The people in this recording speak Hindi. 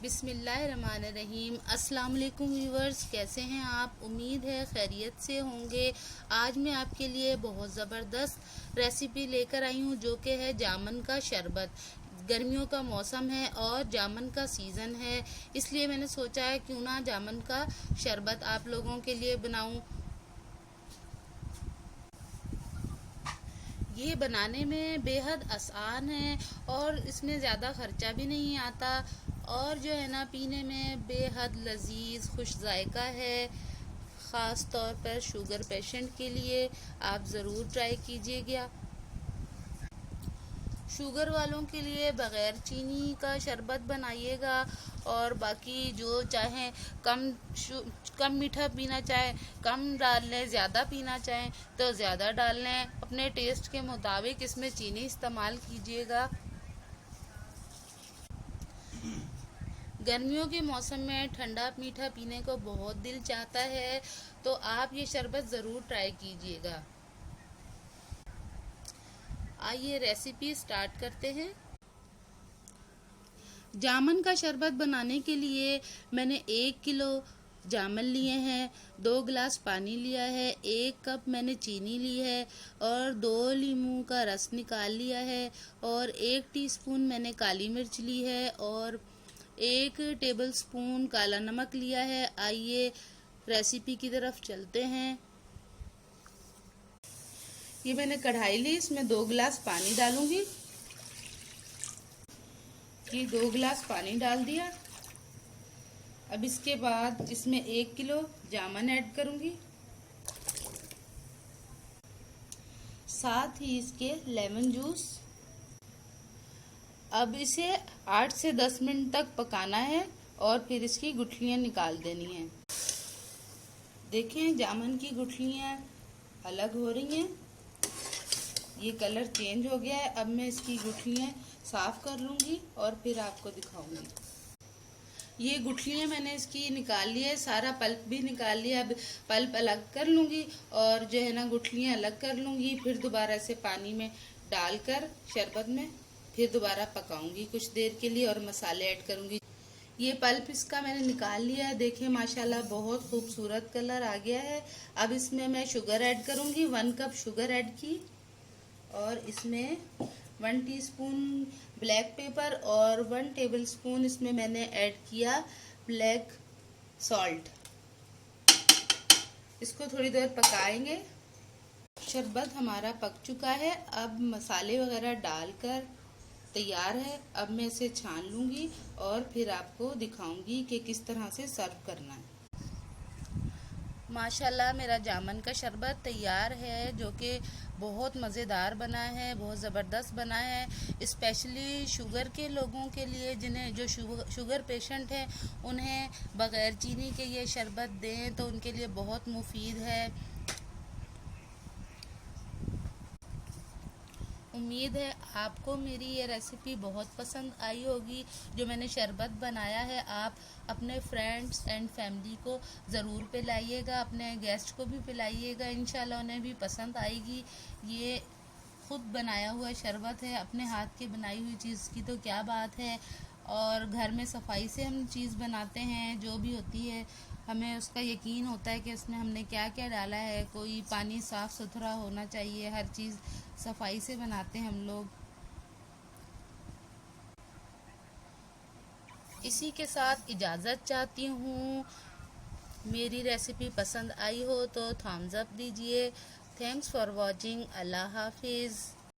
बिस्मिल्लाहिर्रहमानिर्रहीम। अस्सलाम वालेकुम व्यूवर्स, कैसे हैं आप? उम्मीद है खैरियत से होंगे। आज मैं आपके लिए बहुत ज़बरदस्त रेसिपी लेकर आई हूँ जो कि है जामुन का शरबत। गर्मियों का मौसम है और जामुन का सीज़न है, इसलिए मैंने सोचा है क्यों ना जामुन का शरबत आप लोगों के लिए बनाऊं। ये बनाने में बेहद आसान है और इसमें ज़्यादा ख़र्चा भी नहीं आता और जो है ना पीने में बेहद लजीज खुश जायका है। ख़ास तौर पर शुगर पेशेंट के लिए आप ज़रूर ट्राई कीजिएगा। शुगर वालों के लिए बग़ैर चीनी का शरबत बनाइएगा और बाकी जो चाहें कम मीठा पीना चाहें कम डाल लें, ज़्यादा पीना चाहें तो ज़्यादा डाल लें। अपने टेस्ट के मुताबिक इसमें चीनी इस्तेमाल कीजिएगा। गर्मियों के मौसम में ठंडा मीठा पीने को बहुत दिल चाहता है, तो आप ये शरबत ज़रूर ट्राई कीजिएगा। आइए रेसिपी स्टार्ट करते हैं। जामुन का शरबत बनाने के लिए मैंने 1 किलो जामुन लिए हैं, 2 गिलास पानी लिया है, 1 कप मैंने चीनी ली है और 2 नींबू का रस निकाल लिया है और 1 टीस्पून मैंने काली मिर्च ली है और 1 टेबलस्पून काला नमक लिया है। आइए रेसिपी की तरफ चलते हैं। ये मैंने कढ़ाई ली, इसमें 2 गिलास पानी डालूंगी। ये 2 गिलास पानी डाल दिया। अब इसके बाद इसमें 1 किलो जामुन ऐड करूंगी, साथ ही इसके लेमन जूस। अब इसे 8 से 10 मिनट तक पकाना है और फिर इसकी गुठलियां निकाल देनी है। देखें जामुन की गुठलियां अलग हो रही हैं, ये कलर चेंज हो गया है। अब मैं इसकी गुठलियां साफ कर लूंगी और फिर आपको दिखाऊंगी। ये गुठलियां मैंने इसकी निकाल लिया है, सारा पल्प भी निकाल लिया। अब पल्प अलग कर लूंगी और जो है ना गुठलियां अलग कर लूंगी। फिर दोबारा से पानी में डालकर शरबत में फिर दोबारा पकाऊंगी कुछ देर के लिए और मसाले ऐड करूंगी। ये पल्प इसका मैंने निकाल लिया है। देखिए माशाल्लाह बहुत खूबसूरत कलर आ गया है। अब इसमें मैं शुगर ऐड करूंगी, 1 कप शुगर ऐड की और इसमें 1 टीस्पून ब्लैक पेपर और 1 टेबलस्पून इसमें मैंने ऐड किया ब्लैक सॉल्ट। इसको थोड़ी देर पकाएंगे। शरबत हमारा पक चुका है, अब मसाले वगैरह डालकर तैयार है। अब मैं इसे छान लूंगी और फिर आपको दिखाऊंगी कि किस तरह से सर्व करना है। माशाल्लाह मेरा जामुन का शरबत तैयार है जो कि बहुत मज़ेदार बना है, बहुत ज़बरदस्त बना है। स्पेशली शुगर के लोगों के लिए, जिन्हें जो शुगर पेशेंट हैं, उन्हें बग़ैर चीनी के ये शरबत दें तो उनके लिए बहुत मुफीद है। उम्मीद है आपको मेरी ये रेसिपी बहुत पसंद आई होगी। जो मैंने शरबत बनाया है आप अपने फ्रेंड्स एंड फैमिली को ज़रूर पिलाइएगा, अपने गेस्ट को भी पिलाइएगा, इंशाल्लाह उन्हें भी पसंद आएगी। ये खुद बनाया हुआ शरबत है, अपने हाथ की बनाई हुई चीज़ की तो क्या बात है। और घर में सफाई से हम चीज़ बनाते हैं, जो भी होती है हमें उसका यकीन होता है कि उसमें हमने क्या क्या डाला है। कोई पानी साफ़ सुथरा होना चाहिए, हर चीज़ सफाई से बनाते हैं हम लोग। इसी के साथ इजाज़त चाहती हूँ। मेरी रेसिपी पसंद आई हो तो थम्स अप दीजिए। Thanks for watching. अल्लाह हाफिज़।